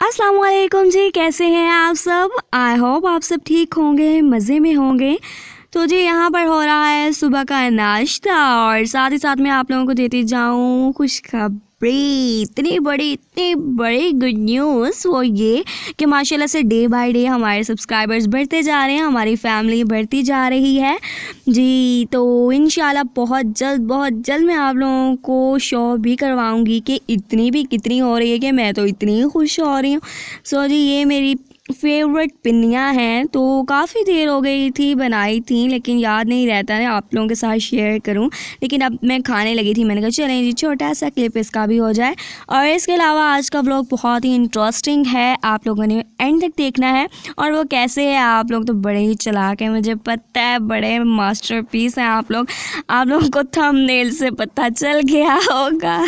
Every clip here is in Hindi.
अस्सलाम वालेकुम जी, कैसे हैं आप सब। आई होप आप सब ठीक होंगे, मज़े में होंगे। तो जी यहाँ पर हो रहा है सुबह का नाश्ता और साथ ही साथ में आप लोगों को देती जाऊँ खुशखबरी। इतनी बड़ी गुड न्यूज़ वो ये कि माशाल्लाह से डे बाय डे हमारे सब्सक्राइबर्स बढ़ते जा रहे हैं, हमारी फैमिली बढ़ती जा रही है जी। तो इंशाल्लाह बहुत जल्द मैं आप लोगों को शो भी करवाऊंगी कि इतनी भी कितनी हो रही है कि मैं तो इतनी खुश हो रही हूँ। सो जी ये मेरी फेवरेट पिन्नियाँ हैं, तो काफ़ी देर हो गई थी बनाई थी, लेकिन याद नहीं रहता है आप लोगों के साथ शेयर करूं। लेकिन अब मैं खाने लगी थी, मैंने कहा चलें जी छोटा सा क्लिप इसका भी हो जाए। और इसके अलावा आज का व्लॉग बहुत ही इंटरेस्टिंग है, आप लोगों ने एंड तक देखना है। और वो कैसे है, आप लोग तो बड़े ही चालाक हैं, मुझे पता है, बड़े मास्टरपीस हैं आप लोगों को थंबनेल से पता चल गया होगा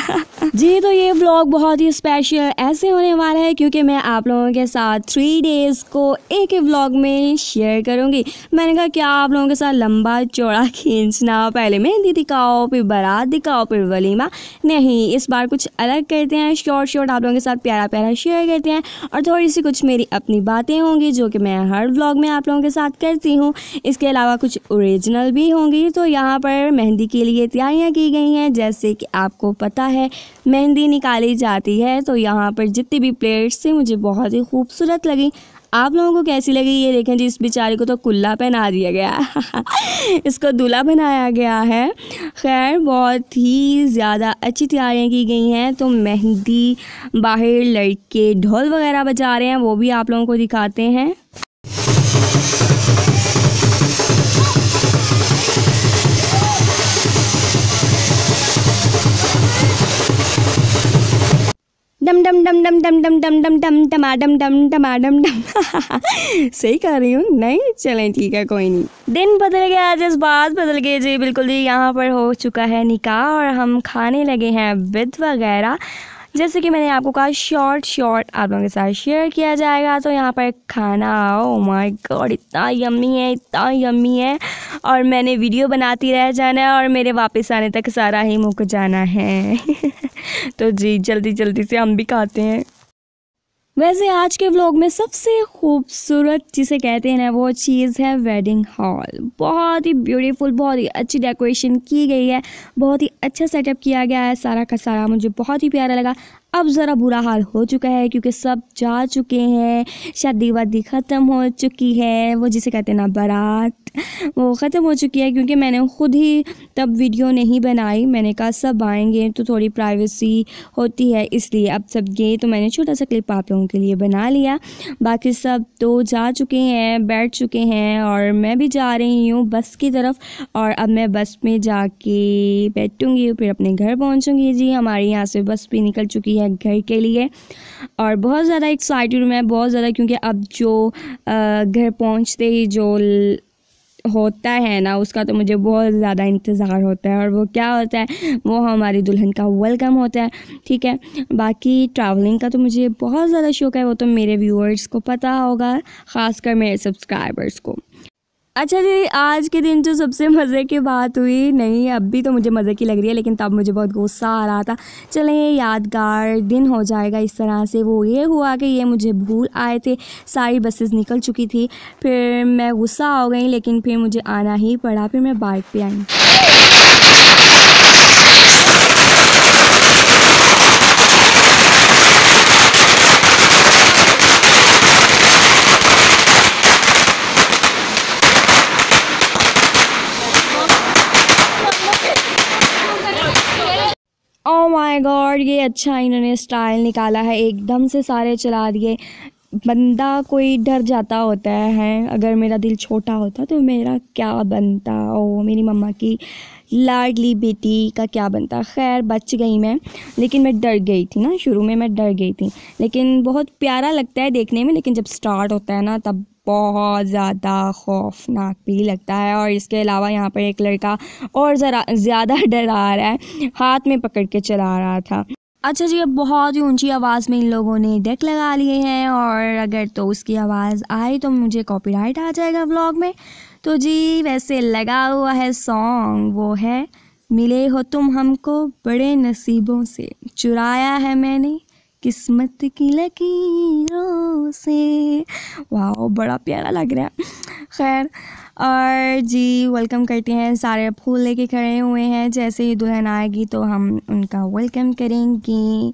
जी। तो ये व्लॉग बहुत ही स्पेशल ऐसे होने वाला है क्योंकि मैं आप लोगों के साथ 3 डेज़ को एक ही व्लॉग में शेयर करूंगी। मैंने कहा क्या आप लोगों के साथ लंबा चौड़ा खींचना, पहले मेहंदी दिखाओ फिर बारात दिखाओ फिर वलीमा, नहीं इस बार कुछ अलग करते हैं, शॉर्ट आप लोगों के साथ प्यारा शेयर करते हैं। और थोड़ी सी कुछ मेरी अपनी बातें होंगी जो कि मैं हर व्लॉग में आप लोगों के साथ करती हूँ। इसके अलावा कुछ ओरिजिनल भी होंगी। तो यहाँ पर मेहंदी के लिए तैयारियाँ की गई हैं, जैसे कि आपको पता है मेहंदी निकाली जाती है। तो यहाँ पर जितनी भी प्लेट्स थी मुझे बहुत ही खूबसूरत लगी। आप लोगों को कैसी लगी ये देखें जी। इस बेचारी को तो कुल्ला पहना दिया गया इसको दूल्हा बनाया गया है। खैर बहुत ही ज़्यादा अच्छी तैयारियां की गई हैं। तो मेहंदी बाहर लड़के ढोल वगैरह बजा रहे हैं, वो भी आप लोगों को दिखाते हैं। डम डम डम डम डम डम डम डम डम टमाडम डम टमाडम डम सही कर रही हूँ नहीं, चलें ठीक है कोई नहीं। दिन बदल गया, जज्बात बदल गए जी, बिल्कुल जी। यहाँ पर हो चुका है निकाह और हम खाने लगे हैं विद वगैरह। जैसे कि मैंने आपको कहा शॉर्ट आप लोगों के साथ शेयर किया जाएगा। तो यहाँ पर खाना, ओह माय गॉड इतना यम्मी है और मैंने वीडियो बनाती रह जाना है और मेरे वापस आने तक सारा ही मुक जाना है तो जी जल्दी से हम भी खाते हैं। वैसे आज के व्लॉग में सबसे खूबसूरत जिसे कहते हैं ना वो चीज़ है वेडिंग हॉल। बहुत ही ब्यूटीफुल, बहुत ही अच्छी डेकोरेशन की गई है, बहुत ही अच्छा सेटअप किया गया है, सारा का सारा मुझे बहुत ही प्यारा लगा। अब ज़रा बुरा हाल हो चुका है क्योंकि सब जा चुके हैं, शादी वादी ख़त्म हो चुकी है, वो जिसे कहते हैं ना बारात वो ख़त्म हो चुकी है। क्योंकि मैंने ख़ुद ही तब वीडियो नहीं बनाई, मैंने कहा सब आएंगे तो थोड़ी प्राइवेसी होती है, इसलिए अब सब गए तो मैंने छोटा सा क्लिप आप लोगों के लिए बना लिया। बाकी सब तो जा चुके हैं, बैठ चुके हैं और मैं भी जा रही हूँ बस की तरफ। और अब मैं बस में जाके बैठूँगी फिर अपने घर पहुँचूँगी जी। हमारे यहाँ से बस भी निकल चुकी है घर के लिए और बहुत ज़्यादा एक्साइटेड हूँ मैं, बहुत ज़्यादा, क्योंकि अब जो घर पहुँचते ही जो होता है ना उसका तो मुझे बहुत ज़्यादा इंतज़ार होता है। और वो क्या होता है, वो हमारी दुल्हन का वेलकम होता है, ठीक है। बाकी ट्रैवलिंग का तो मुझे बहुत ज़्यादा शौक़ है, वो तो मेरे व्यूअर्स को पता होगा, ख़ासकर मेरे सब्सक्राइबर्स को। अच्छा जी, आज के दिन जो सबसे मज़े की बात हुई, नहीं अब भी तो मुझे मज़े की लग रही है लेकिन तब मुझे बहुत गुस्सा आ रहा था। चलें ये यादगार दिन हो जाएगा इस तरह से। वो ये हुआ कि ये मुझे भूल आए थे, सारी बसेस निकल चुकी थी, फिर मैं गुस्सा हो गई लेकिन फिर मुझे आना ही पड़ा, फिर मैं बाइक पे आई। ओह माय गॉड, ये अच्छा इन्होंने स्टाइल निकाला है, एकदम से सारे चला दिए। बंदा कोई डर जाता होता है, अगर मेरा दिल छोटा होता तो मेरा क्या बनता, ओ मेरी मम्मा की लाडली बेटी का क्या बनता। खैर बच गई मैं, लेकिन मैं डर गई थी ना, शुरू में मैं डर गई थी। लेकिन बहुत प्यारा लगता है देखने में, लेकिन जब स्टार्ट होता है ना तब बहुत ज़्यादा खौफनाक भी लगता है। और इसके अलावा यहाँ पर एक लड़का और ज़रा ज़्यादा डरा रहा है, हाथ में पकड़ के चला रहा था। अच्छा जी, अब बहुत ही ऊंची आवाज़ में इन लोगों ने डेक लगा लिए हैं और अगर तो उसकी आवाज़ आई तो मुझे कॉपीराइट आ जाएगा व्लॉग में। तो जी वैसे लगा हुआ है सॉन्ग, वो है मिले हो तुम हमको बड़े नसीबों से, चुराया है मैंने किस्मत की लकीरों से। वाह, बड़ा प्यारा लग रहा है। खैर, और जी वेलकम करते हैं। सारे फूल लेके खड़े हुए हैं, जैसे ही दुल्हन आएगी तो हम उनका वेलकम करेंगे।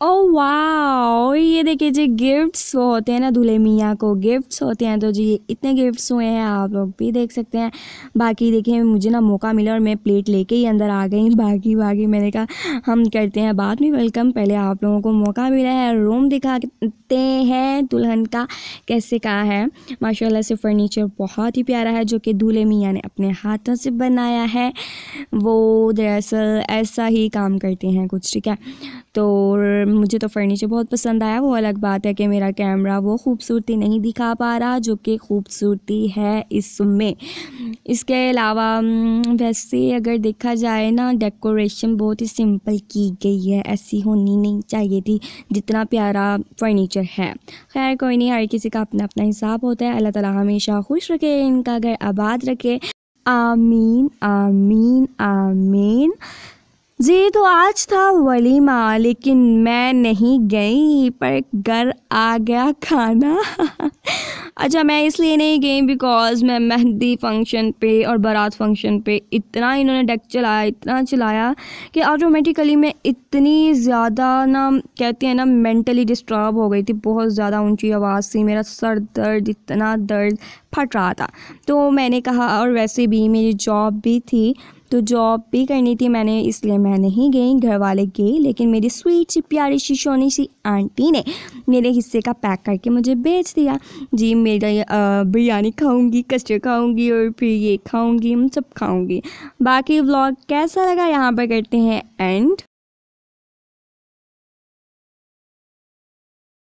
ओह वाह, ये देखिए जी, गिफ्ट्स वो होते हैं ना, दूल्हे मियाँ को गिफ्ट्स होते हैं, तो जी इतने गिफ्ट्स हुए हैं, आप लोग भी देख सकते हैं। बाकी देखिए, मुझे ना मौका मिला और मैं प्लेट लेके ही अंदर आ गई। बाकी मैंने कहा हम करते हैं बाद में वेलकम, पहले आप लोगों को मौका मिला है, रूम दिखाते हैं दुल्हन का कैसे कहा है। माशाल्लाह से फर्नीचर बहुत ही प्यारा है, जो कि दूल्हे मियाँ ने अपने हाथों से बनाया है। वो दरअसल ऐसा ही काम करते हैं कुछ, ठीक है। तो मुझे तो फर्नीचर बहुत पसंद आया। वो अलग बात है कि मेरा कैमरा वो खूबसूरती नहीं दिखा पा रहा जो कि खूबसूरती है इसमें। इसके अलावा वैसे अगर देखा जाए ना, डेकोरेशन बहुत ही सिंपल की गई है, ऐसी होनी नहीं चाहिए थी जितना प्यारा फर्नीचर है। खैर कोई नहीं, हर किसी का अपना अपना हिसाब होता है। अल्लाह ताला हमेशा खुश रखे, इनका घर आबाद रखे, आमीन आमीन आमीन। जी तो आज था वलीमा, लेकिन मैं नहीं गई, पर घर आ गया खाना। अच्छा, मैं इसलिए नहीं गई बिकॉज मैं मेहंदी फंक्शन पे और बारात फंक्शन पे इतना इन्होंने डेक चलाया, इतना चलाया कि ऑटोमेटिकली मैं इतनी ज़्यादा ना, कहते हैं ना, मेंटली डिस्टर्ब हो गई थी। बहुत ज़्यादा ऊंची आवाज़ से मेरा सर दर्द, इतना दर्द फट रहा था। तो मैंने कहा, और वैसे भी मेरी जॉब भी थी, तो जॉब भी करनी थी मैंने, इसलिए मैं नहीं गई, घर वाले गए। लेकिन मेरी स्वीट सी प्यारी सी सोनी सी आंटी ने मेरे हिस्से का पैक करके मुझे बेच दिया। जी मेरा बिरयानी खाऊंगी, कस्टर्ड खाऊंगी और फिर ये खाऊंगी, हम सब खाऊंगी। बाकी व्लॉग कैसा लगा यहाँ पर करते हैं एंड।